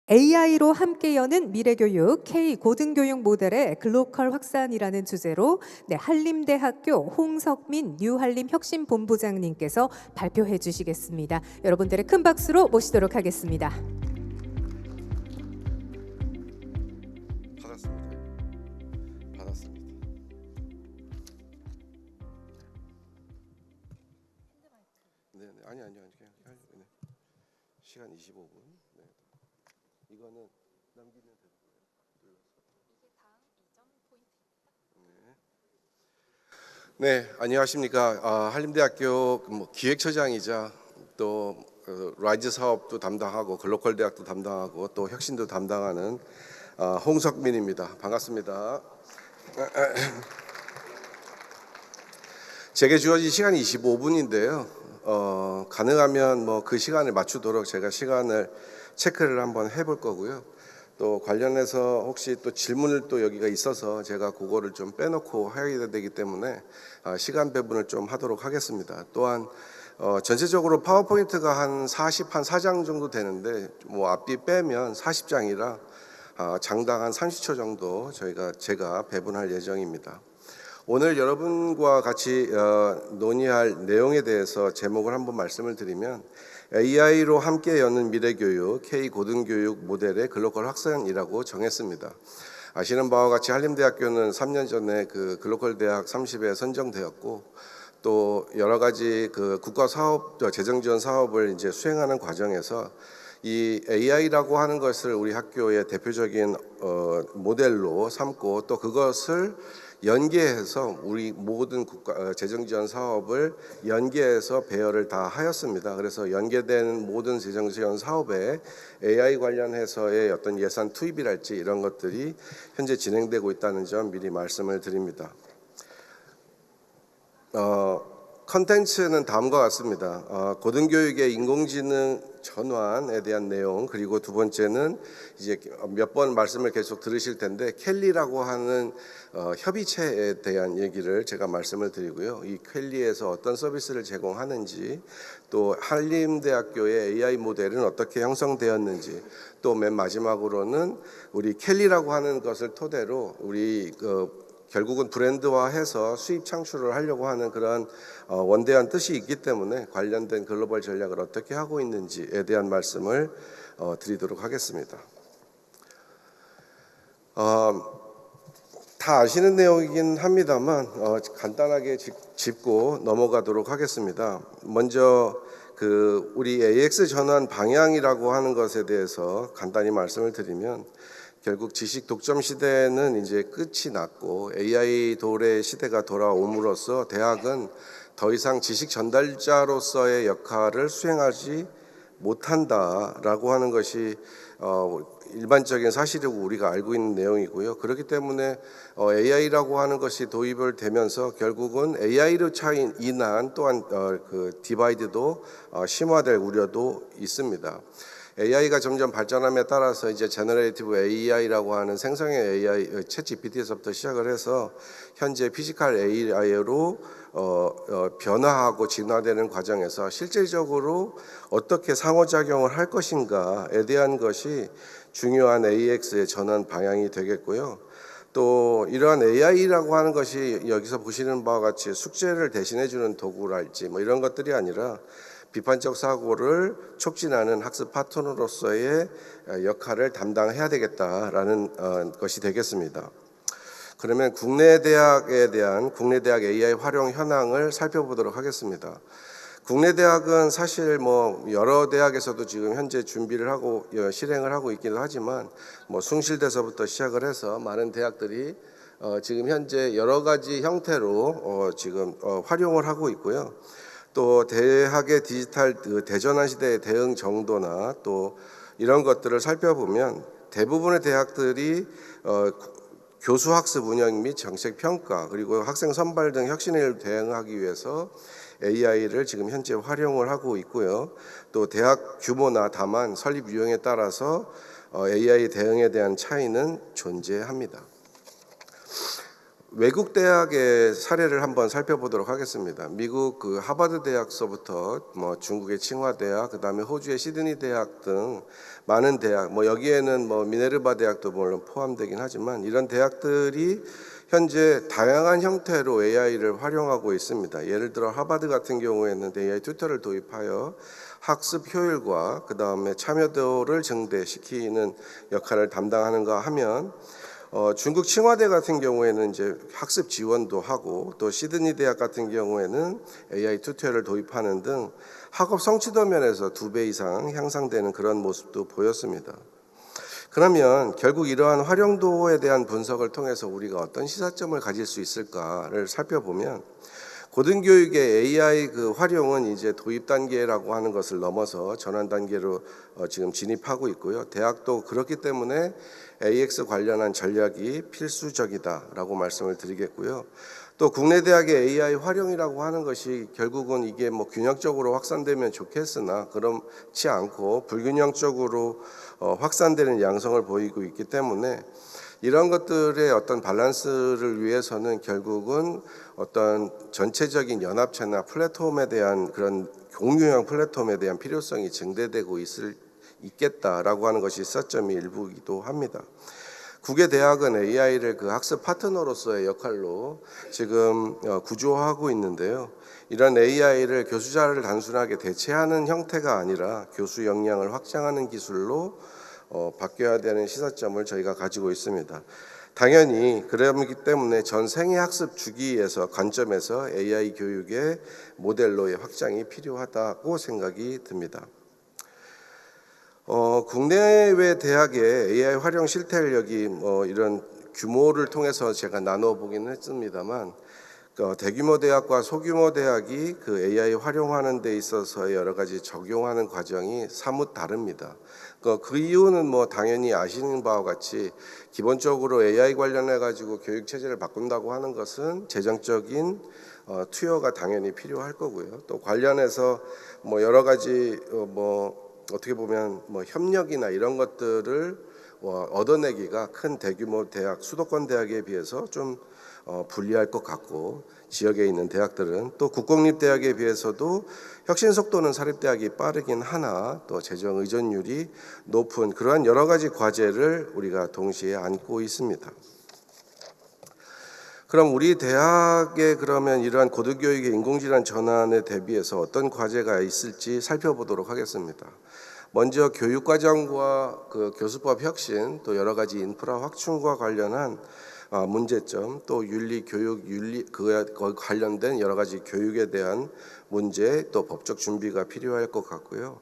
AI로 함께 여는 미래교육 K 고등교육 모델의 글로컬 확산이라는 주제로 한림대학교 홍석민 뉴한림 혁신본부장님께서 발표해 주시겠습니다. 여러분들의 큰 박수로 모시도록 하겠습니다. 받았습니다. 네, 아니 그냥 네. 시간 25분. 네. 이거는 넘기면 되고요. 이게 다음 이전 포인트입니다. 네, 안녕하십니까. 한림대학교 기획처장이자 또 라이즈 사업도 담당하고 글로컬 대학도 담당하고 또 혁신도 담당하는 홍석민입니다. 반갑습니다. 제게 주어진 시간이 25분인데요. 가능하면 그 시간을 맞추도록 제가 시간을 체크를 한번 해볼 거고요. 또 관련해서 혹시 또 질문을 또 여기가 있어서 제가 그거를 좀 빼놓고 해야 되기 때문에 시간 배분을 좀 하도록 하겠습니다. 또한 전체적으로 파워포인트가 한 4장 정도 되는데 앞뒤 빼면 40장이라 장당 한 30초 정도 제가 배분할 예정입니다. 오늘 여러분과 같이 논의할 내용에 대해서 제목을 한번 말씀을 드리면 AI로 함께 여는 미래교육 K 고등교육 모델의 글로컬 확산이라고 정했습니다. 아시는 바와 같이 한림대학교는 3년 전에 그 글로컬 대학 30에 선정되었고 또 여러 가지 그 국가 사업 재정 지원 사업을 이제 수행하는 과정에서 이 AI라고 하는 것을 우리 학교의 대표적인 모델로 삼고 또 그것을 연계해서 우리 모든 국가 재정 지원 사업을 연계해서 배열을 다 하였습니다. 그래서 연계된 모든 재정 지원 사업에 AI 관련해서의 어떤 예산 투입이랄지 이런 것들이 현재 진행되고 있다는 점 미리 말씀을 드립니다. 컨텐츠는 다음과 같습니다. 고등교육의 인공지능 전환에 대한 내용, 그리고 두 번째는 이제 몇 번 말씀을 계속 들으실 텐데 켈리라고 하는 협의체에 대한 얘기를 제가 말씀을 드리고요. 이 켈리에서 어떤 서비스를 제공하는지, 또 한림대학교의 AI 모델은 어떻게 형성되었는지, 또 맨 마지막으로는 우리 켈리라고 하는 것을 토대로 우리 결국은 브랜드화해서 수입 창출을 하려고 하는 그런 원대한 뜻이 있기 때문에 관련된 글로벌 전략을 어떻게 하고 있는지에 대한 말씀을 드리도록 하겠습니다. 다 아시는 내용이긴 합니다만 간단하게 짚고 넘어가도록 하겠습니다. 먼저 우리 AX 전환 방향이라고 하는 것에 대해서 간단히 말씀을 드리면 결국 지식 독점 시대는 이제 끝이 났고 AI 도래 시대가 돌아옴으로써 대학은 더 이상 지식 전달자로서의 역할을 수행하지 못한다라고 하는 것이 일반적인 사실이고 우리가 알고 있는 내용이고요. 그렇기 때문에 AI라고 하는 것이 도입을 되면서 결국은 AI로 인한 또한 그 디바이드도 심화될 우려도 있습니다. AI가 점점 발전함에 따라서 이제 제너레이티브 AI라고 하는 생성형 AI, 챗 GPT에서부터 시작을 해서 현재 피지컬 AI로 변화하고 진화되는 과정에서 실질적으로 어떻게 상호작용을 할 것인가에 대한 것이 중요한 AX의 전환 방향이 되겠고요. 또 이러한 AI라고 하는 것이 여기서 보시는 바와 같이 숙제를 대신해 주는 도구랄지 이런 것들이 아니라 비판적 사고를 촉진하는 학습 파트너로서의 역할을 담당해야 되겠다라는 것이 되겠습니다. 그러면 국내 대학 AI 활용 현황을 살펴보도록 하겠습니다. 국내 대학은 사실 여러 대학에서도 지금 현재 준비를 하고 실행을 하고 있기는 하지만 숭실대서부터 시작을 해서 많은 대학들이 지금 현재 여러 가지 형태로 지금 활용을 하고 있고요. 또 대학의 디지털 대전환 시대의 대응 정도나 또 이런 것들을 살펴보면 대부분의 대학들이 교수 학습 운영 및 정책 평가 그리고 학생 선발 등 혁신을 대응하기 위해서 AI를 지금 현재 활용을 하고 있고요. 또 대학 규모나 다만 설립 유형에 따라서 AI 대응에 대한 차이는 존재합니다. 외국 대학의 사례를 한번 살펴보도록 하겠습니다. 미국 그 하버드 대학서부터 뭐 중국의 칭화 대학, 그다음에 호주의 시드니 대학 등 많은 대학, 뭐 여기에는 뭐 미네르바 대학도 물론 포함되긴 하지만 이런 대학들이 현재 다양한 형태로 AI를 활용하고 있습니다. 예를 들어 하버드 같은 경우에는 AI 튜터를 도입하여 학습 효율과 그다음에 참여도를 증대시키는 역할을 담당하는가 하면 중국 칭화대 같은 경우에는 이제 학습 지원도 하고 또 시드니 대학 같은 경우에는 AI 튜터를 도입하는 등 학업 성취도 면에서 2배 이상 향상되는 그런 모습도 보였습니다. 그러면 결국 이러한 활용도에 대한 분석을 통해서 우리가 어떤 시사점을 가질 수 있을까를 살펴보면 고등교육의 AI 그 활용은 이제 도입 단계라고 하는 것을 넘어서 전환 단계로 지금 진입하고 있고요. 대학도 그렇기 때문에 AX 관련한 전략이 필수적이다라고 말씀을 드리겠고요. 또 국내 대학의 AI 활용이라고 하는 것이 결국은 이게 뭐 균형적으로 확산되면 좋겠으나 그렇지 않고 불균형적으로 확산되는 양상을 보이고 있기 때문에 이런 것들의 어떤 밸런스를 위해서는 결국은 어떤 전체적인 연합체나 플랫폼에 대한 그런 공유형 플랫폼에 대한 필요성이 증대되고 있겠다라고 하는 것이 시사점이 일부이기도 합니다. 국외 대학은 AI를 그 학습 파트너로서의 역할로 지금 구조하고 있는데요. 이런 AI를 교수자를 단순하게 대체하는 형태가 아니라 교수 역량을 확장하는 기술로 바뀌어야 되는 시사점을 저희가 가지고 있습니다. 당연히 그렇기 때문에 전 생애 학습 주기에서 관점에서 AI 교육의 모델로의 확장이 필요하다고 생각이 듭니다. 국내외 대학의 AI 활용 실태력이 이런 규모를 통해서 제가 나눠 보기는 했습니다만 대규모 대학과 소규모 대학이 그 AI 활용하는 데 있어서 여러 가지 적용하는 과정이 사뭇 다릅니다. 그 이유는 뭐 당연히 아시는 바와 같이 기본적으로 AI 관련해 가지고 교육 체제를 바꾼다고 하는 것은 재정적인 투여가 당연히 필요할 거고요. 또 관련해서 뭐 여러 가지 어떻게 보면 뭐 협력이나 이런 것들을 얻어내기가 큰 대규모 대학, 수도권 대학에 비해서 좀 불리할 것 같고 지역에 있는 대학들은 또 국공립대학에 비해서도 혁신 속도는 사립대학이 빠르긴 하나 또 재정 의존율이 높은 그러한 여러 가지 과제를 우리가 동시에 안고 있습니다. 그럼 우리 대학에 그러면 이러한 고등교육의 인공지능 전환에 대비해서 어떤 과제가 있을지 살펴보도록 하겠습니다. 먼저 교육과정과 그 교수법 혁신 또 여러 가지 인프라 확충과 관련한 문제점 또 윤리 교육 윤리 그에 관련된 여러 가지 교육에 대한 문제 또 법적 준비가 필요할 것 같고요.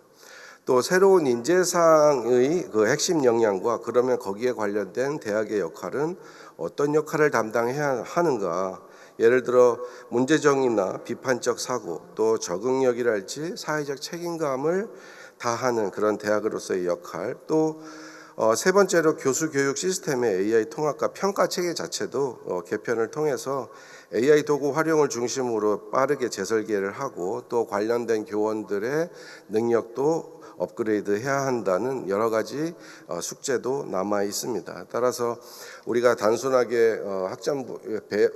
또 새로운 인재상의 그 핵심 역량과 그러면 거기에 관련된 대학의 역할은 어떤 역할을 담당해야 하는가? 예를 들어 문제정의나 비판적 사고 또 적응력이랄지 사회적 책임감을 다하는 그런 대학으로서의 역할 또 세 번째로 교수 교육 시스템의 AI 통합과 평가 체계 자체도 개편을 통해서 AI 도구 활용을 중심으로 빠르게 재설계를 하고 또 관련된 교원들의 능력도 업그레이드해야 한다는 여러 가지 숙제도 남아 있습니다. 따라서 우리가 단순하게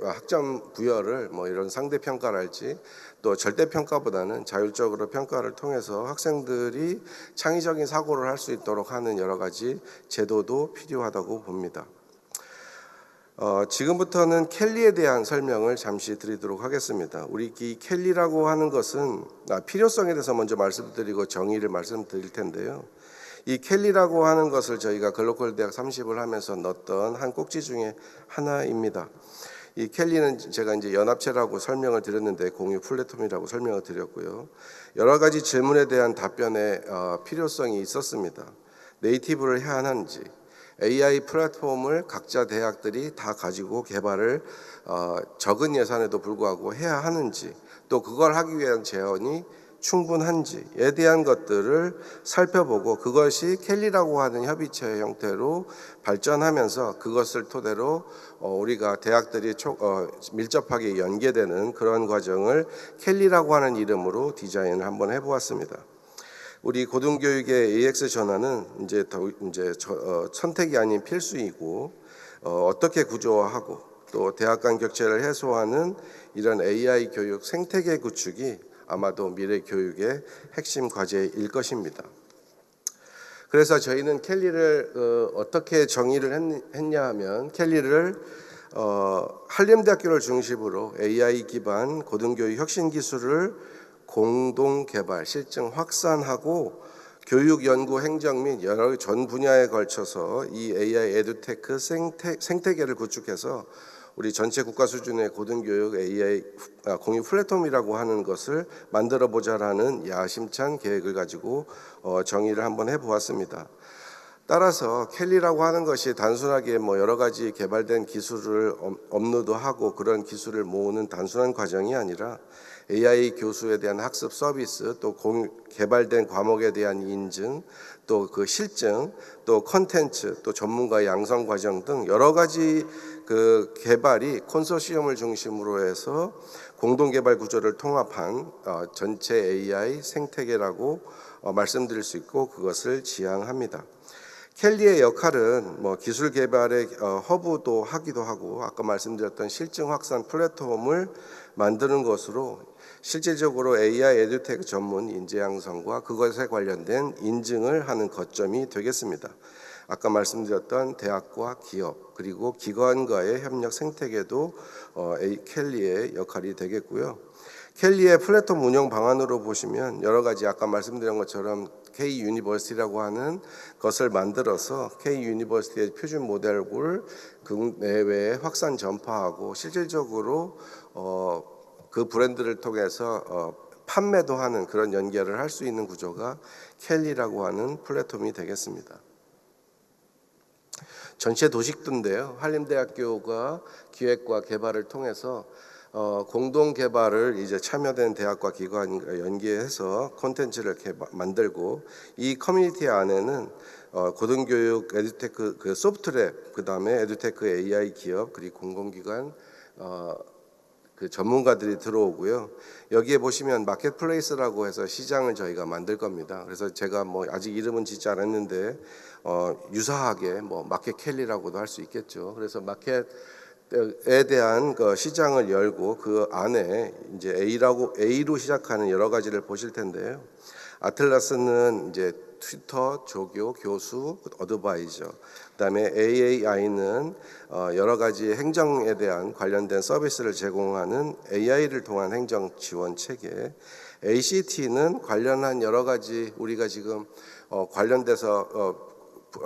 학점 부여를 뭐 이런 상대 평가랄지 또 절대 평가보다는 자율적으로 평가를 통해서 학생들이 창의적인 사고를 할 수 있도록 하는 여러 가지 제도도 필요하다고 봅니다. 지금부터는 켈리에 대한 설명을 잠시 드리도록 하겠습니다. 우리 이 켈리라고 하는 것은 필요성에 대해서 먼저 말씀드리고 정의를 말씀드릴 텐데요. 이 켈리라고 하는 것을 저희가 글로컬 대학 30을 하면서 넣었던 한 꼭지 중에 하나입니다. 이 켈리는 제가 이제 연합체라고 설명을 드렸는데 공유 플랫폼이라고 설명을 드렸고요. 여러 가지 질문에 대한 답변의 필요성이 있었습니다. 네이티브를 해야 하는지, AI 플랫폼을 각자 대학들이 다 가지고 개발을 적은 예산에도 불구하고 해야 하는지, 또 그걸 하기 위한 재원이 충분한지에 대한 것들을 살펴보고 그것이 켈리라고 하는 협의체 형태로 발전하면서 그것을 토대로 우리가 대학들이 밀접하게 연계되는 그런 과정을 켈리라고 하는 이름으로 디자인을 한번 해보았습니다. 우리 고등교육의 AX 전환은 이제 선택이 아닌 필수이고 어떻게 구조화하고 또 대학 간 격차를 해소하는 이런 AI 교육 생태계 구축이 아마도 미래 교육의 핵심 과제일 것입니다. 그래서 저희는 켈리를 어떻게 정의를 했냐 하면 켈리를 한림대학교를 중심으로 AI 기반 고등교육 혁신 기술을 공동 개발, 실증 확산하고 교육 연구 행정 및 여러 전 분야에 걸쳐서 이 AI 에듀테크 생태계를 구축해서 우리 전체 국가 수준의 고등교육 AI 공유 플랫폼이라고 하는 것을 만들어 보자라는 야심찬 계획을 가지고 정의를 한번 해보았습니다. 따라서 켈리라고 하는 것이 단순하게 뭐 여러 가지 개발된 기술을 업로드하고 그런 기술을 모으는 단순한 과정이 아니라 AI 교수에 대한 학습 서비스, 또 개발된 과목에 대한 인증, 또 그 실증, 또 컨텐츠, 또 전문가 양성 과정 등 여러 가지 그 개발이 콘소시엄을 중심으로 해서 공동 개발 구조를 통합한 전체 AI 생태계라고 말씀드릴 수 있고 그것을 지향합니다. 켈리의 역할은 뭐 기술 개발의 허브도 하기도 하고 아까 말씀드렸던 실증 확산 플랫폼을 만드는 것으로 실질적으로 AI 에듀테크 전문 인재 양성과 그것에 관련된 인증을 하는 거점이 되겠습니다. 아까 말씀드렸던 대학과 기업 그리고 기관과의 협력 생태계도 켈리의 역할이 되겠고요. 켈리의 플랫폼 운영 방안으로 보시면 여러 가지 아까 말씀드린 것처럼 K 유니버시티라고 하는 것을 만들어서 K 유니버시티의 표준 모델을 국내외에 확산 전파하고 실질적으로 그 브랜드를 통해서 판매도 하는 그런 연결을 할 수 있는 구조가 켈리라고 하는 플랫폼이 되겠습니다. 전체 도식도인데요. 한림대학교가 기획과 개발을 통해서 공동 개발을 이제 참여된 대학과 기관과 연계해서 콘텐츠를 만들고 이 커뮤니티 안에는 고등교육 에듀테크 그 소프트랩 그다음에 에듀테크 AI 기업 그리고 공공기관 그 전문가들이 들어오고요. 여기에 보시면 마켓플레이스라고 해서 시장을 저희가 만들 겁니다. 그래서 제가 뭐 아직 이름은 짓지 않았는데 유사하게 뭐 마켓 켈리라고도 할 수 있겠죠. 그래서 마켓에 대한 그 시장을 열고 그 안에 이제 A로 시작하는 여러 가지를 보실 텐데요. 아틀라스는 이제 튜터, 조교, 교수, 어드바이저. 그다음에 AAI는 여러 가지 행정에 대한 관련된 서비스를 제공하는 AI를 통한 행정 지원 체계. ACT는 관련한 여러 가지 우리가 지금 관련돼서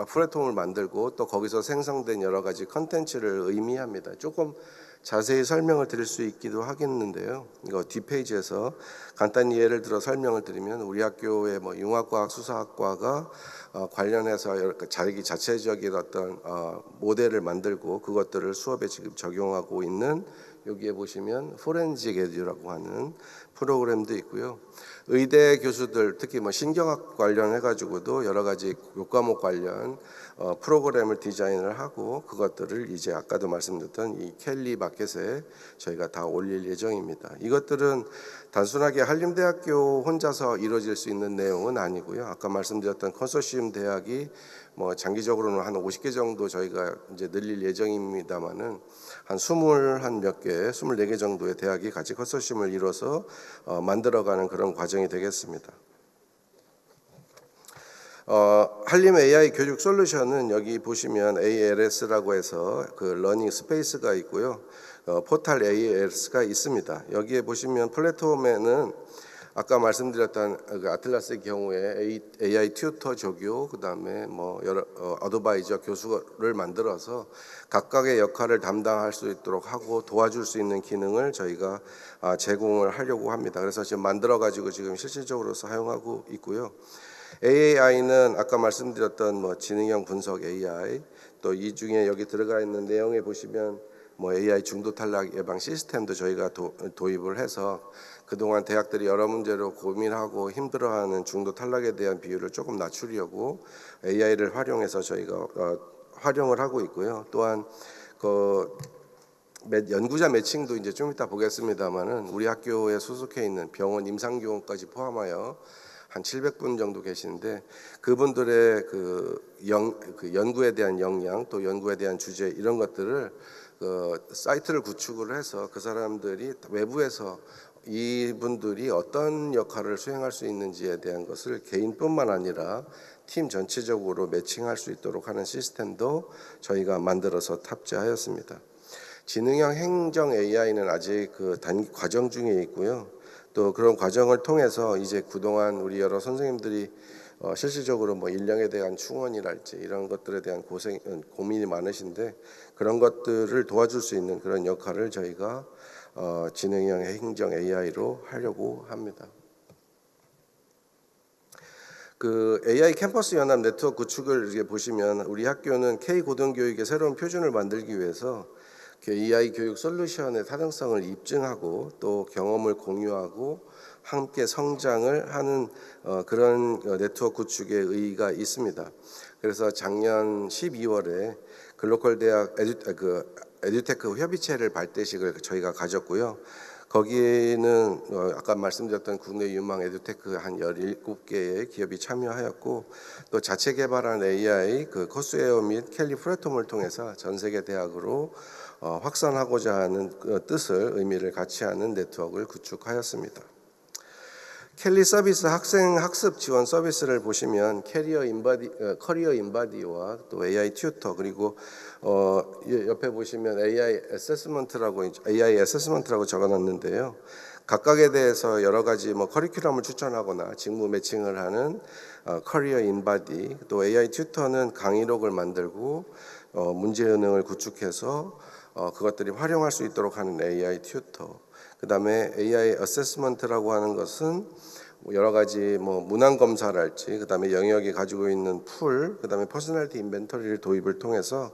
플랫폼을 만들고 또 거기서 생성된 여러 가지 컨텐츠를 의미합니다. 조금 자세히 설명을 드릴 수 있기도 하겠는데요. 이거 뒷페이지에서 간단히 예를 들어 설명을 드리면 우리 학교의 뭐 융합과학 수사학과가 관련해서 자기 자체적인 어떤 모델을 만들고 그것들을 수업에 지금 적용하고 있는 여기에 보시면 포렌식 에듀라고 하는 프로그램도 있고요. 의대 교수들 특히 뭐 신경학 관련해 가지고도 여러 가지 교과목 관련 프로그램을 디자인을 하고 그것들을 이제 아까도 말씀드렸던 이 켈리 마켓에 저희가 다 올릴 예정입니다. 이것들은 단순하게 한림대학교 혼자서 이루어질 수 있는 내용은 아니고요. 아까 말씀드렸던 컨소시엄 대학이 뭐 장기적으로는 한 50개 정도 저희가 이제 늘릴 예정입니다만은 한 24개 정도의 대학이 같이 컨소시엄을 이뤄서 만들어가는 그런 과정이 되겠습니다. 한림 AI 교육 솔루션은 여기 보시면 ALS라고 해서 그 러닝 스페이스가 있고요. 포탈 ALS가 있습니다. 여기에 보시면 플랫폼에는 아까 말씀드렸던 그 아틀라스의 경우에 AI 튜터 조교 그다음에 뭐 여러 어드바이저 교수를 만들어서 각각의 역할을 담당할 수 있도록 하고 도와줄 수 있는 기능을 저희가 제공을 하려고 합니다. 그래서 지금 만들어 가지고 지금 실질적으로 사용하고 있고요. AAI는 아까 말씀드렸던 뭐 지능형 분석 AI 또 이 중에 여기 들어가 있는 내용에 보시면 뭐 AI 중도 탈락 예방 시스템도 저희가 도입을 해서 그동안 대학들이 여러 문제로 고민하고 힘들어하는 중도 탈락에 대한 비율을 조금 낮추려고 AI를 활용해서 저희가 활용을 하고 있고요. 또한 그 연구자 매칭도 이제 좀 이따 보겠습니다만은 우리 학교에 소속해 있는 병원 임상교원까지 포함하여 한 700분 정도 계시는데 그분들의 연구에 대한 역량 또 연구에 대한 주제 이런 것들을 사이트를 구축을 해서 그 사람들이 외부에서 이분들이 어떤 역할을 수행할 수 있는지에 대한 것을 개인뿐만 아니라 팀 전체적으로 매칭할 수 있도록 하는 시스템도 저희가 만들어서 탑재하였습니다. 지능형 행정 AI는 아직 과정 중에 있고요. 또 그런 과정을 통해서 이제 그동안 우리 여러 선생님들이 실질적으로 뭐 인력에 대한 충원이랄지 이런 것들에 대한 고민이 많으신데 그런 것들을 도와줄 수 있는 그런 역할을 저희가 지능형 행정 AI로 하려고 합니다. 그 AI 캠퍼스 연합 네트워크 구축을 이렇게 보시면 우리 학교는 K 고등교육의 새로운 표준을 만들기 위해서 AI 교육 솔루션의 타당성을 입증하고 또 경험을 공유하고 함께 성장을 하는 그런 네트워크 구축의 의의가 있습니다. 그래서 작년 12월에 글로컬 대학 에듀테크 협의체를 발대식을 저희가 가졌고요. 거기에는 아까 말씀드렸던 국내 유망 에듀테크 한 17개의 기업이 참여하였고 또 자체 개발한 AI 코스웨어 및 켈리 플랫폼을 통해서 전 세계 대학으로 확산하고자 하는 의미를 같이 하는 네트워크를 구축하였습니다. 켈리 서비스 학생 학습 지원 서비스를 보시면 커리어 인바디와 또 AI 튜터 그리고 옆에 보시면 AI 어세스먼트라고 적어놨는데요. 각각에 대해서 여러 가지 커리큘럼을 추천하거나 직무 매칭을 하는 커리어 인바디 또 AI 튜터는 강의록을 만들고 문제 은행을 구축해서 그것들이 활용할 수 있도록 하는 AI 튜터. 그다음에 AI 어세스먼트라고 하는 것은 여러 가지 문항 검사랄지 그다음에 영역이 가지고 있는 풀 그다음에 퍼스널리티 인벤토리를 도입을 통해서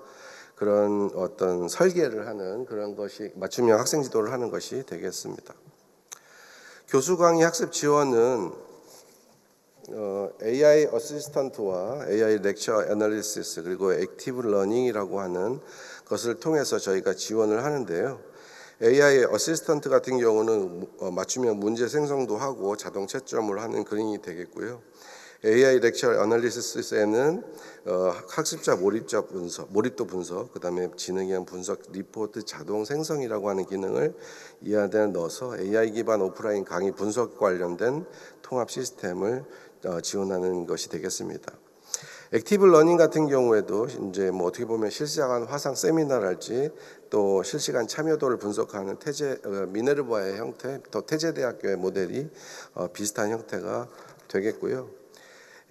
그런 어떤 설계를 하는 그런 것이 맞춤형 학생 지도를 하는 것이 되겠습니다. 교수 강의 학습 지원은 AI 어시스턴트와 AI 렉처 애널리시스 그리고 액티브 러닝이라고 하는 것을 통해서 저희가 지원을 하는데요. AI 어시스턴트 같은 경우는 맞춤형 문제 생성도 하고 자동 채점을 하는 그림이 되겠고요. AI 렉처 애널리시스에는 학습자 몰입도 분석, 그다음에 지능형 분석 리포트 자동 생성이라고 하는 기능을 이 안에 넣어서 AI 기반 오프라인 강의 분석 관련된 통합 시스템을 지원하는 것이 되겠습니다. 액티브 러닝 같은 경우에도 이제 어떻게 보면 실시간 화상 세미나랄지 또 실시간 참여도를 분석하는 미네르바의 형태, 또 태제대학교의 모델이 비슷한 형태가 되겠고요.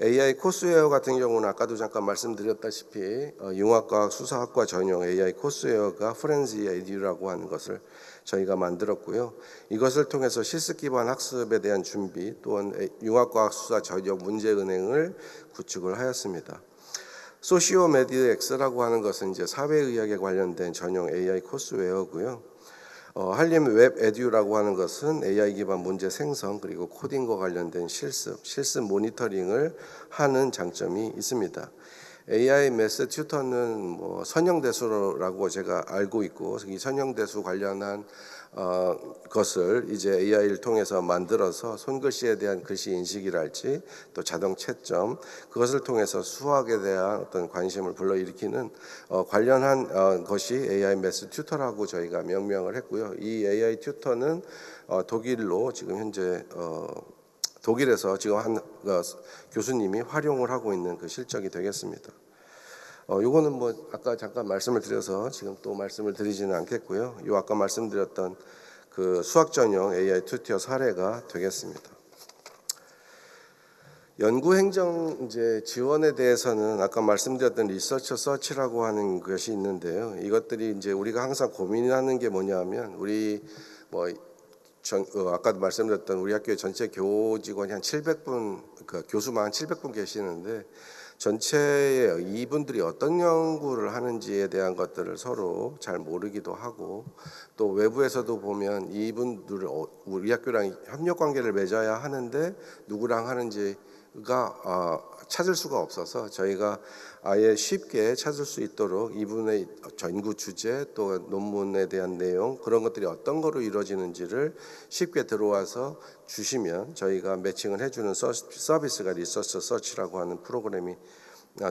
AI 코스웨어 같은 경우는 아까도 잠깐 말씀드렸다시피 융합과학 수사학과 전용 AI 코스웨어가 프렌즈 에듀라고 하는 것을 저희가 만들었고요. 이것을 통해서 실습 기반 학습에 대한 준비 또한 융합과학 수사 전용 문제 은행을 구축을 하였습니다. 소시오메디엑스라고 하는 것은 이제 사회의학에 관련된 전용 AI 코스웨어고요. 한림 웹 에듀라고 하는 것은 AI 기반 문제 생성 그리고 코딩과 관련된 실습 모니터링을 하는 장점이 있습니다. AI 매스 튜터는 선형대수라고 제가 알고 있고 이 선형대수 관련한 것을 이제 AI를 통해서 만들어서 손글씨에 대한 글씨 인식이랄지 또 자동 채점 그것을 통해서 수학에 대한 어떤 관심을 불러일으키는 관련한 것이 AI 매스 튜터라고 저희가 명명을 했고요. 이 AI 튜터는 독일로 지금 현재 독일에서 지금 한 교수님이 활용을 하고 있는 그 실적이 되겠습니다. 요거는 아까 잠깐 말씀을 드려서 지금 또 말씀을 드리지는 않겠고요. 요 아까 말씀드렸던 그 수학 전용 AI 튜터 사례가 되겠습니다. 연구 행정 이제 지원에 대해서는 아까 말씀드렸던 리서처 서치라고 하는 것이 있는데요. 이것들이 이제 우리가 항상 고민하는 게 뭐냐면 우리 아까도 말씀드렸던 우리 학교의 전체 교직원이 한 700분 교수만 한 700분 계시는데 전체에 이분들이 어떤 연구를 하는지에 대한 것들을 서로 잘 모르기도 하고 또 외부에서도 보면 이분들을 우리 학교랑 협력 관계를 맺어야 하는데 누구랑 하는지 찾을 수가 없어서 저희가 아예 쉽게 찾을 수 있도록 이분의 전구 주제 또 논문에 대한 내용 그런 것들이 어떤 거로 이루어지는지를 쉽게 들어와서 주시면 저희가 매칭을 해주는 서비스가 리서치 서치라고 하는 프로그램이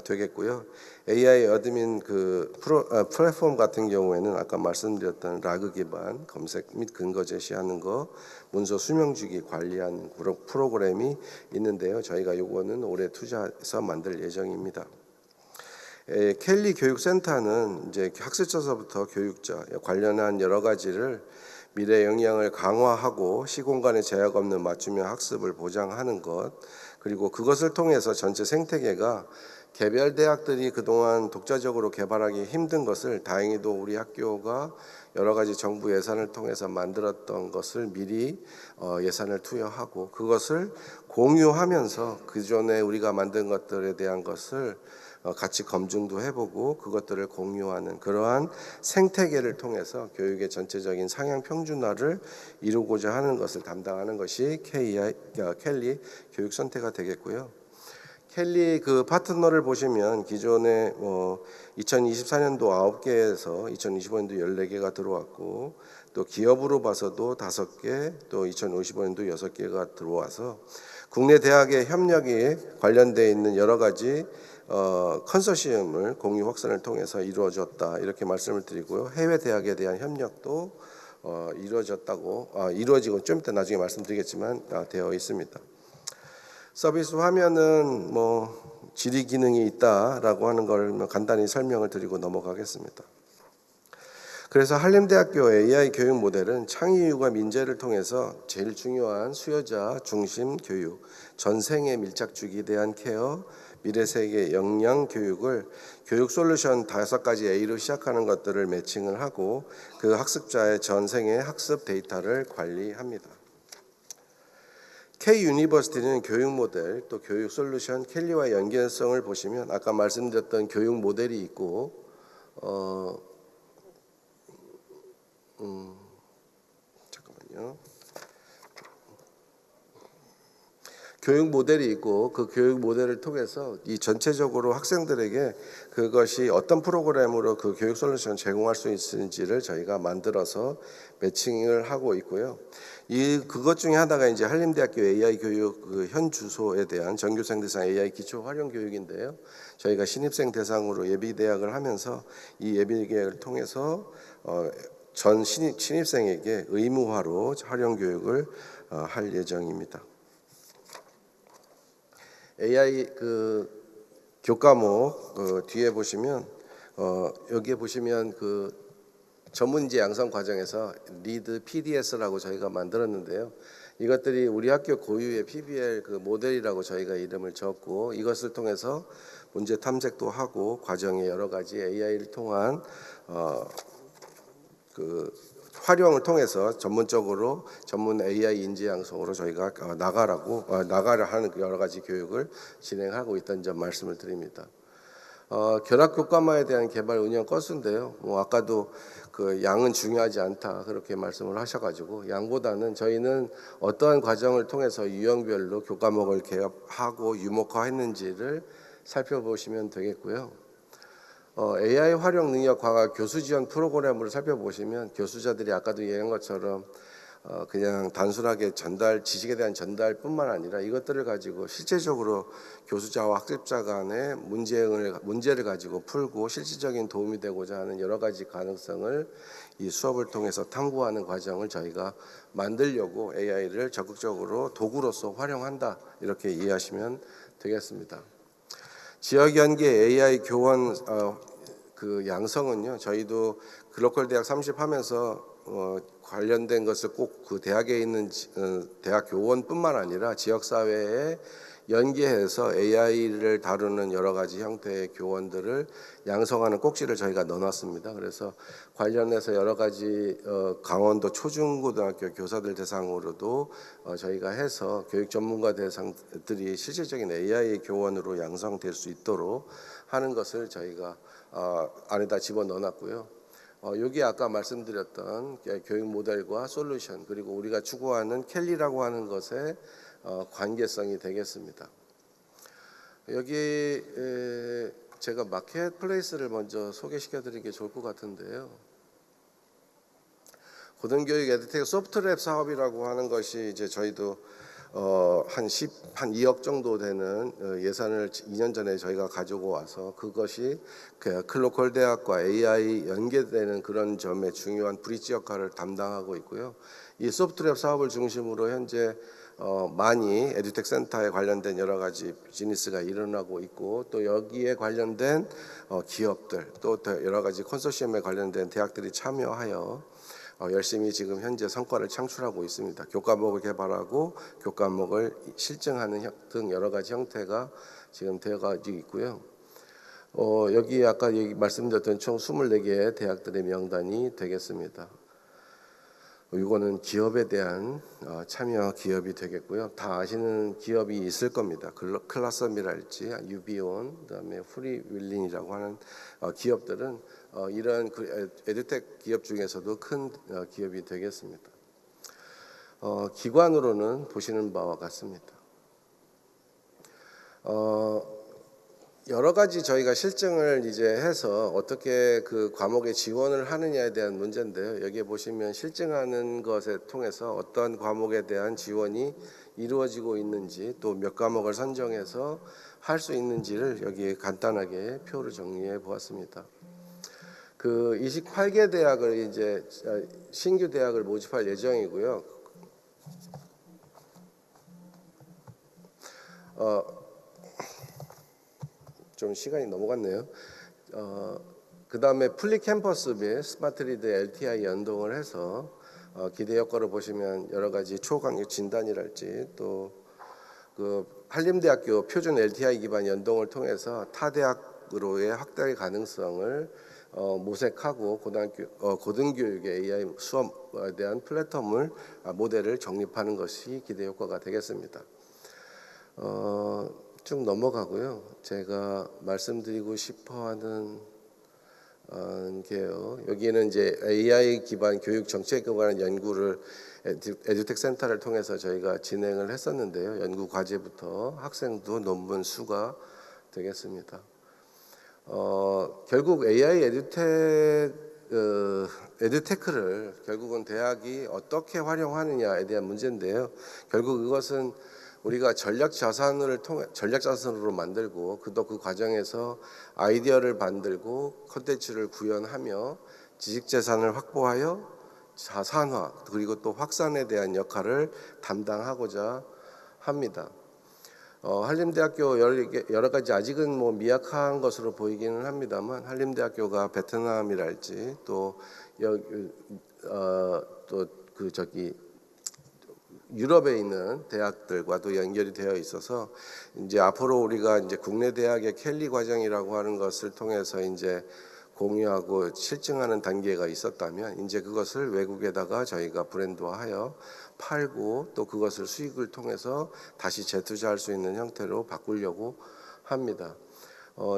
되겠고요. AI 어드민 플랫폼 같은 경우에는 아까 말씀드렸던 라그 기반 검색 및 근거 제시하는 거, 문서 수명주기 관리하는 그런 프로그램이 있는데요. 저희가 요거는 올해 투자해서 만들 예정입니다. 켈리 교육센터는 이제 학습자서부터 교육자 관련한 여러 가지를 미래 역량을 강화하고 시공간에 제약 없는 맞춤형 학습을 보장하는 것, 그리고 그것을 통해서 전체 생태계가 개별 대학들이 그동안 독자적으로 개발하기 힘든 것을 다행히도 우리 학교가 여러 가지 정부 예산을 통해서 만들었던 것을 미리 예산을 투여하고 그것을 공유하면서 그전에 우리가 만든 것들에 대한 것을 같이 검증도 해보고 그것들을 공유하는 그러한 생태계를 통해서 교육의 전체적인 상향 평준화를 이루고자 하는 것을 담당하는 것이 켈리 교육 선택가 되겠고요. 켈리 파트너를 보시면 기존에 2024년도 9개에서 2025년도 14개가 들어왔고 또 기업으로 봐서도 5개, 또 2055년도 6개가 들어와서 국내 대학의 협력이 관련되어 있는 여러 가지 컨소시엄을 공유 확산을 통해서 이루어졌다 이렇게 말씀을 드리고요. 해외 대학에 대한 협력도 이루어지고 좀 이따 나중에 말씀드리겠지만 되어 있습니다. 서비스 화면은 질의 기능이 있다라고 하는 걸 간단히 설명을 드리고 넘어가겠습니다. 그래서 한림대학교 AI 교육 모델은 창의유가 민재를 통해서 제일 중요한 수요자 중심 교육, 전생에 밀착주기에 대한 케어, 미래세계 역량 교육을 교육 솔루션 5가지 A로 시작하는 것들을 매칭을 하고 그 학습자의 전생의 학습 데이터를 관리합니다. K-유니버시티는 교육 모델 또 교육 솔루션 켈리와 연계성을 보시면 아까 말씀드렸던 교육 모델이 있고 잠깐만요. 교육 모델이 있고 그 교육 모델을 통해서 이 전체적으로 학생들에게 그것이 어떤 프로그램으로 그 교육 솔루션을 제공할 수 있는지를 저희가 만들어서 매칭을 하고 있고요. 그것 중에 하나가 이제 한림대학교 AI 교육 현 주소에 대한 전교생 대상 AI 기초 활용 교육인데요. 저희가 신입생 대상으로 예비 대학을 하면서 이 예비 계획을 통해서 전 신입생에게 의무화로 활용 교육을 할 예정입니다. AI 교과목 뒤에 보시면 여기에 보시면 전문인재 양성 과정에서 리드 PDS라고 저희가 만들었는데요. 이것들이 우리 학교 고유의 PBL 모델이라고 저희가 이름을 지었고 이것을 통해서 문제 탐색도 하고 과정에 여러 가지 AI를 통한 활용을 통해서 전문적으로 전문 AI 인재 양성으로 저희가 나가라 하는 여러 가지 교육을 진행하고 있다는 점 말씀을 드립니다. 결합 교과마에 대한 개발 운영 건수인데요. 아까도 양은 중요하지 않다 그렇게 말씀을 하셔가지고 양보다는 저희는 어떠한 과정을 통해서 유형별로 교과목을 개합하고 유목화했는지를 살펴보시면 되겠고요. AI 활용 능력 과학 교수 지원 프로그램을 살펴보시면 교수자들이 아까도 얘기한 것처럼 그냥 단순하게 지식에 대한 전달뿐만 아니라 이것들을 가지고 실제적으로 교수자와 학습자 간의 문제를 가지고 풀고 실질적인 도움이 되고자 하는 여러 가지 가능성을 이 수업을 통해서 탐구하는 과정을 저희가 만들려고 AI를 적극적으로 도구로서 활용한다 이렇게 이해하시면 되겠습니다. 지역 연계 AI 교원 양성은요. 저희도 글로컬 대학 30하면서 관련된 것을 꼭 그 대학에 있는 대학 교원뿐만 아니라 지역 사회에 연계해서 AI를 다루는 여러 가지 형태의 교원들을 양성하는 꼭지를 저희가 넣어놨습니다. 그래서 관련해서 여러 가지 강원도 초중고등학교 교사들 대상으로도 저희가 해서 교육 전문가 대상들이 실질적인 AI 교원으로 양성될 수 있도록 하는 것을 저희가 안에다 집어넣어놨고요. 여기 아까 말씀드렸던 교육 모델과 솔루션 그리고 우리가 추구하는 켈리라고 하는 것의 관계성이 되겠습니다. 여기 제가 마켓플레이스를 먼저 소개시켜드리는 게 좋을 것 같은데요. 고등교육 에듀텍 소프트랩 사업이라고 하는 것이 이제 저희도 한 2억 정도 되는 예산을 2년 전에 저희가 가지고 와서 그것이 그 클로컬 대학과 AI 연계되는 그런 점에 중요한 브릿지 역할을 담당하고 있고요. 이 소프트랩 사업을 중심으로 현재 많이 에듀텍 센터에 관련된 여러 가지 비즈니스가 일어나고 있고, 또 여기에 관련된 기업들, 또 여러 가지 컨소시엄에 관련된 대학들이 참여하여 열심히 지금 현재 성과를 창출하고 있습니다. 교과목을 개발하고 교과목을 실증하는 등 여러 가지 형태가 지금 되어가지고 있고요. 여기 아까 말씀드렸던 총 24개의 대학들의 명단이 되겠습니다. 이거는 기업에 대한 참여 기업이 되겠고요. 다 아시는 기업이 있을 겁니다. 클라썸이랄지 유비온, 그다음에 프리윌린이라고 하는 기업들은 이런 에듀텍 기업 중에서도 큰 기업이 되겠습니다. 기관으로는 보시는 바와 같습니다. 여러 가지 저희가 실증을 이제 해서 어떻게 그 과목에 지원을 하느냐에 대한 문제인데요. 여기에 보시면 실증하는 것에 통해서 어떤 과목에 대한 지원이 이루어지고 있는지, 또 몇 과목을 선정해서 할 수 있는지를 여기에 간단하게 표를 정리해 보았습니다. 그 28개 대학을 이제 신규 대학을 모집할 예정이고요. 좀 시간이 넘어갔네요. 그 다음에 플리 캠퍼스 및 스마트리드 LTI 연동을 해서 기대 효과를 보시면 여러 가지 초강력 진단이랄지, 또 그 한림대학교 표준 LTI 기반 연동을 통해서 타 대학으로의 확대 가능성을 모색하고 고등교육의 AI 수업에 대한 플랫폼을 모델을 정립하는 것이 기대 효과가 되겠습니다. 쭉 넘어가고요. 제가 말씀드리고 싶어하는 게요. 여기는 이제 AI 기반 교육 정책에 관한 연구를 에듀텍 센터를 통해서 저희가 진행을 했었는데요. 연구 과제부터 학생도 논문 수가 되겠습니다. 결국 AI 에듀테크를 결국은 대학이 어떻게 활용하느냐에 대한 문제인데요. 결국 이것은 우리가 전략 자산으로 만들고 그 과정에서 아이디어를 만들고 콘텐츠를 구현하며 지식 재산을 확보하여 자산화 그리고 또 확산에 대한 역할을 담당하고자 합니다. 한림대학교 여러 가지 아직은 뭐 미약한 것으로 보이기는 합니다만, 한림대학교가 베트남이랄지 유럽에 있는 대학들과도 연결이 되어 있어서 이제 앞으로 우리가 이제 국내 대학의 켈리 과정이라고 하는 것을 통해서 이제 공유하고 실증하는 단계가 있었다면, 이제 그것을 외국에다가 저희가 브랜드화하여 팔고 또 그것을 수익을 통해서 다시 재투자할 수 있는 형태로 바꾸려고 합니다.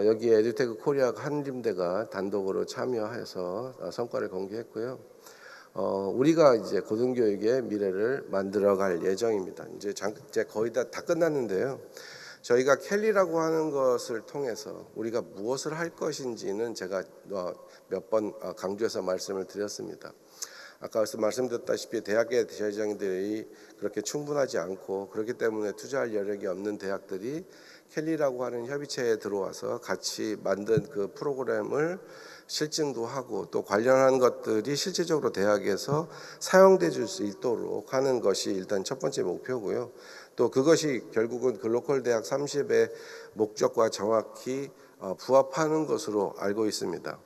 여기 에듀테크 코리아 한림대가 단독으로 참여해서 성과를 공개했고요. 우리가 이제 고등교육의 미래를 만들어갈 예정입니다. 이제 거의 다 끝났는데요. 저희가 켈리라고 하는 것을 통해서 우리가 무엇을 할 것인지는 제가 몇 번 강조해서 말씀을 드렸습니다. 아까 말씀드렸다시피 대학의 재정들이 그렇게 충분하지 않고, 그렇기 때문에 투자할 여력이 없는 대학들이 켈리라고 하는 협의체에 들어와서 같이 만든 그 프로그램을 실증도 하고 또 관련한 것들이 실질적으로 대학에서 사용돼 줄 수 있도록 하는 것이 일단 첫 번째 목표고요. 또 그것이 결국은 글로컬 대학 30의 목적과 정확히 부합하는 것으로 알고 있습니다.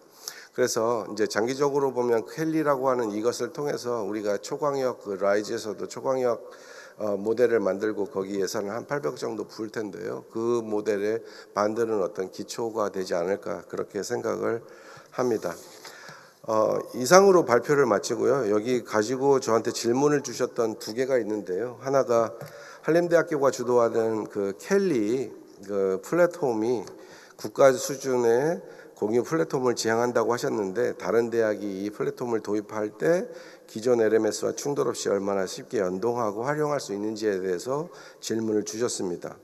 그래서 이제 장기적으로 보면 켈리라고 하는 이것을 통해서 우리가 초광역 라이즈에서도 초광역 모델을 만들고 거기 예산을 한 800억 정도 부을 텐데요. 그 모델에 만드는 어떤 기초가 되지 않을까 그렇게 생각을 합니다. 이상으로 발표를 마치고요. 여기 가지고 저한테 질문을 주셨던 두 개가 있는데요. 하나가 한림대학교가 주도하는 그 켈리 그 플랫폼이 국가 수준의 공유 플랫폼을 지향한다고 하셨는데, 다른 대학이 이 플랫폼을 도입할 때 기존 LMS와 충돌 없이 얼마나 쉽게 연동하고 활용할 수 있는지에 대해서 질문을 주셨습니다.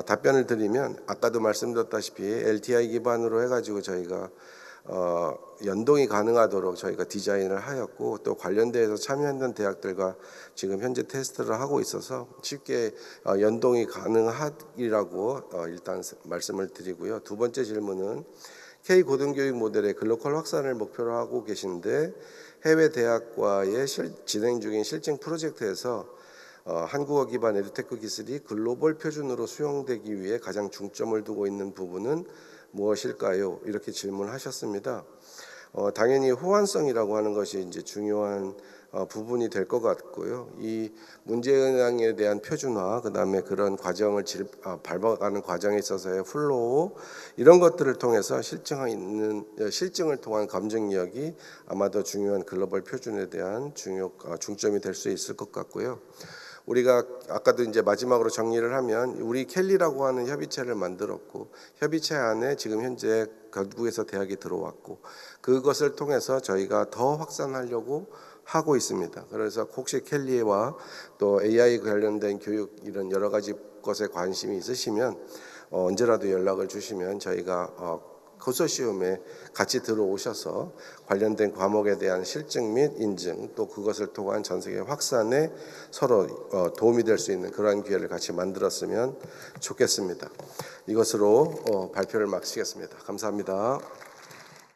답변을 드리면 아까도 말씀드렸다시피 LTI 기반으로 해가지고 저희가 연동이 가능하도록 저희가 디자인을 하였고 또 관련돼서 참여했던 대학들과 지금 현재 테스트를 하고 있어서 쉽게 연동이 가능하리라고 일단 말씀을 드리고요. 두 번째 질문은 K 고등교육 모델의 글로컬 확산을 목표로 하고 계신데 해외 대학과의 진행 중인 실증 프로젝트에서 한국어 기반 에듀테크 기술이 글로벌 표준으로 수용되기 위해 가장 중점을 두고 있는 부분은 무엇일까요? 이렇게 질문하셨습니다. 당연히 호환성이라고 하는 것이 이제 중요한 부분이 될 것 같고요. 이 문제은행에 대한 표준화, 그다음에 그런 과정을 밟아가는 과정에 있어서의 플로우 이런 것들을 통해서 실증을 통한 검증력이 아마도 중요한 글로벌 표준에 대한 중점이 될 수 있을 것 같고요. 우리가 아까도 이제 마지막으로 정리를 하면 우리 켈리라고 하는 협의체를 만들었고 협의체 안에 지금 현재 결국에서 대학이 들어왔고 그것을 통해서 저희가 더 확산하려고 하고 있습니다. 그래서 혹시 켈리와 또 AI 관련된 교육 이런 여러 가지 것에 관심이 있으시면 언제라도 연락을 주시면 저희가 컨소시엄에 같이 들어오셔서 관련된 과목에 대한 실증 및 인증 또 그것을 통한 전 세계 확산에 서로 도움이 될 수 있는 그러한 기회를 같이 만들었으면 좋겠습니다. 이것으로 발표를 마치겠습니다. 감사합니다.